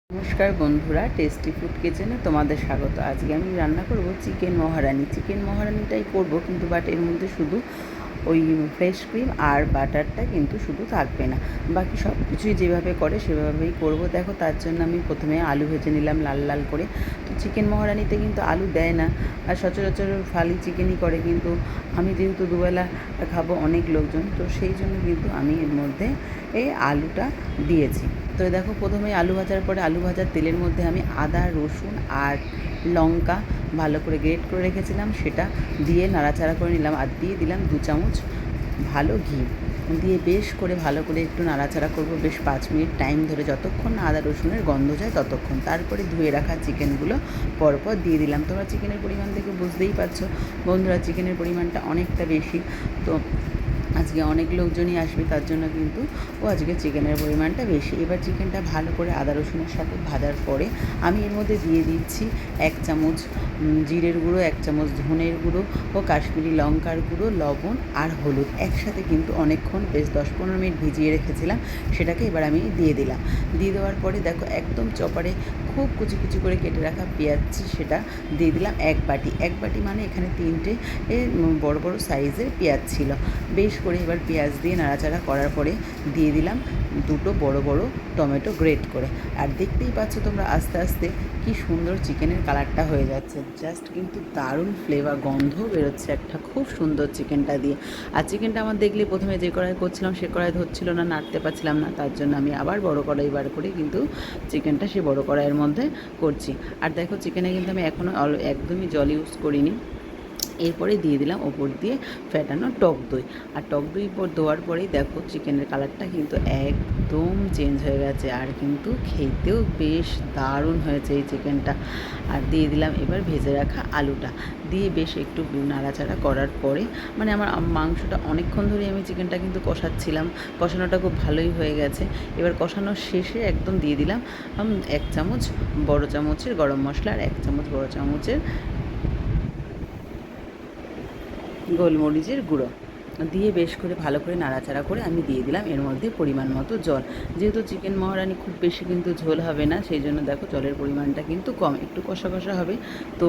নমস্কার বন্ধুরা, tasty food কিচেনে তোমাদের স্বাগত। আজকে আমি রান্না করব চিকেন মহারানি। চিকেন মহারানিটাই করব, কিন্তু বাট এর মধ্যে শুধু ওই ফ্রেশ ক্রিম আর বাটারটা কিন্তু শুধু থাকবে না, বাকি সব কিছুই যেভাবে করে সেভাবেই করব। দেখো, তার জন্য আমি প্রথমে আলু ভেজে নিলাম লাল লাল করে। তো চিকেন মহারানিতে কিন্তু আলু দেয় না, আর সচরাচর ফালি চিকেনই করে, কিন্তু আমি যেহেতু দুবেলা খাবো অনেক লোকজন, তো সেই জন্য কিন্তু আমি এর মধ্যে এই আলুটা দিয়েছি। তো দেখো, প্রথমে আলু ভাজার পরে আলু ভাজার তেলের মধ্যে আমি আদা, রসুন আর লঙ্কা ভালো করে গ্রেট করে রেখেছিলাম, সেটা দিয়ে নাড়াচাড়া করে নিলাম। আর দিয়ে দিলাম 2 চামচ ভালো ঘি, দিয়ে বেশ করে ভালো করে একটু নাড়াচাড়া করব বেশ 5 মিনিট টাইম ধরে, যতক্ষণ না আদা রসুনের গন্ধ যায় ততক্ষণ। তারপরে ধুয়ে রাখা চিকেনগুলো পরপর দিয়ে দিলাম। তোমরা চিকেনের পরিমাণ থেকে বুঝতেই পারছো বন্ধুরা, চিকেনের পরিমাণটা অনেকটা বেশি। তো আজকে অনেক লোকজনই আসবে, তার জন্য কিন্তু আজকে চিকেনের পরিমাণটা বেশি। এবার চিকেনটা ভালো করে আদা রসুনের সাথে ভাজার পরে আমি এর মধ্যে দিয়ে দিচ্ছি 1 চামচ জিরের গুঁড়ো, 1 চামচ ধনের গুঁড়ো ও কাশ্মীরি লঙ্কার গুঁড়ো, লবণ আর হলুদ একসাথে কিন্তু অনেকক্ষণ বেশ 10-15 মিনিট ভিজিয়ে রেখেছিলাম, সেটাকে এবার আমি দিয়ে দিলাম। দিয়ে দেওয়ার পরে দেখো, একদম চপারে খুব কুচি কুচি করে কেটে রাখা পেঁয়াজ সেটা দিয়ে দিলাম 1 বাটি। 1 বাটি মানে এখানে 3টে বড় বড় সাইজের পেঁয়াজ ছিল। বেশ করে এবার পেঁয়াজ দিয়ে নাড়াচাড়া করার পরে দিয়ে দিলাম 2টো বড় বড় টমেটো গ্রেট করে। আর দেখতেই পাচ্ছ তোমরা আস্তে আস্তে কি সুন্দর চিকেনের কালারটা হয়ে যাচ্ছে, জাস্ট কিন্তু দারুণ ফ্লেভার, গন্ধ বেরোচ্ছে একটা খুব সুন্দর চিকেনটা দিয়ে। আর চিকেনটা আমার দেখলে প্রথমে যে কড়াই করছিলাম সে কড়াই ধরছিল না, নাড়তে পারছিলাম না, তার জন্য আমি আবার বড় কড়াই বার করে কিন্তু চিকেনটা সেই বড় কড়াইয়ের মধ্যে করছি। আর দেখো, চিকেনে কিন্তু আমি এখনও একদমই জল ইউজ করিনি। এরপরে দিয়ে দিলাম ওপর দিয়ে ফ্যাটানো টক দই। আর টক দই দেওয়ার পরেই দেখো চিকেনের কালারটা কিন্তু একদম চেঞ্জ হয়ে গেছে, আর কিন্তু খেতেও বেশ দারুণ হয়েছে এই চিকেনটা। আর দিয়ে দিলাম এবার ভেজে রাখা আলুটা, দিয়ে বেশ একটু নাড়াচাড়া করার পরে, মানে আমার মাংসটা অনেকক্ষণ ধরে আমি চিকেনটা কিন্তু কষাচ্ছিলাম, কষানোটা খুব ভালোই হয়ে গেছে। এবার কষানোর শেষে একদম দিয়ে দিলাম 1 চামচ বড় চামচের গরম মশলা আর 1 চামচ বড় চামচের গোলমরিচের গুঁড়ো দিয়ে বেশ করে ভালো করে নাড়াচাড়া করে আমি দিয়ে দিলাম এর মধ্যে পরিমাণ মতো জল। যেহেতু চিকেন মহারানি খুব বেশি কিন্তু ঝোল হবে না, সেই জন্য দেখো জলের পরিমাণটা কিন্তু কম, একটু কষা কষা হবে। তো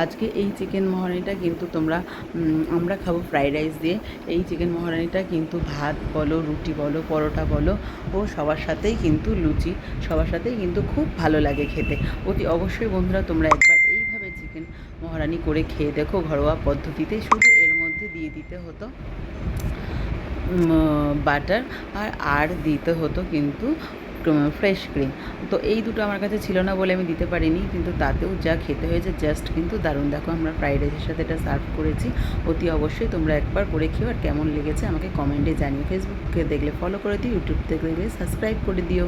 আজকে এই চিকেন মহারানিটা কিন্তু তোমরা আমরা খাবো ফ্রাইড রাইস দিয়ে। এই চিকেন মহারানিটা কিন্তু ভাত বলো, রুটি বলো, পরোটা বলো ও সবার সাথেই কিন্তু লুচি, সবার সাথেই কিন্তু খুব ভালো লাগে খেতে। অতি অবশ্যই বন্ধুরা তোমরা একবার এইভাবে চিকেন মহারানি করে খেয়ে দেখো ঘরোয়া পদ্ধতিতে। শুধু এর মধ্যে দিয়ে দিতে হতো বাটার, আর দিতে হতো কিন্তু ফ্রেশ ক্রিম। তো এই দুটো আমার কাছে ছিল না বলে আমি দিতে পারিনি, কিন্তু তাতেও যা খেতে হয়েছে জাস্ট কিন্তু দারুণ। দেখো, আমরা ফ্রাইড রাইসের সাথে এটা সার্ভ করেছি। অতি অবশ্যই তোমরা একবার করে খেও, আর কেমন লেগেছে আমাকে কমেন্টে জানিও। ফেসবুকে দেখলে ফলো করে দিও, ইউটিউব থেকে দেখলে সাবস্ক্রাইব করে দিও।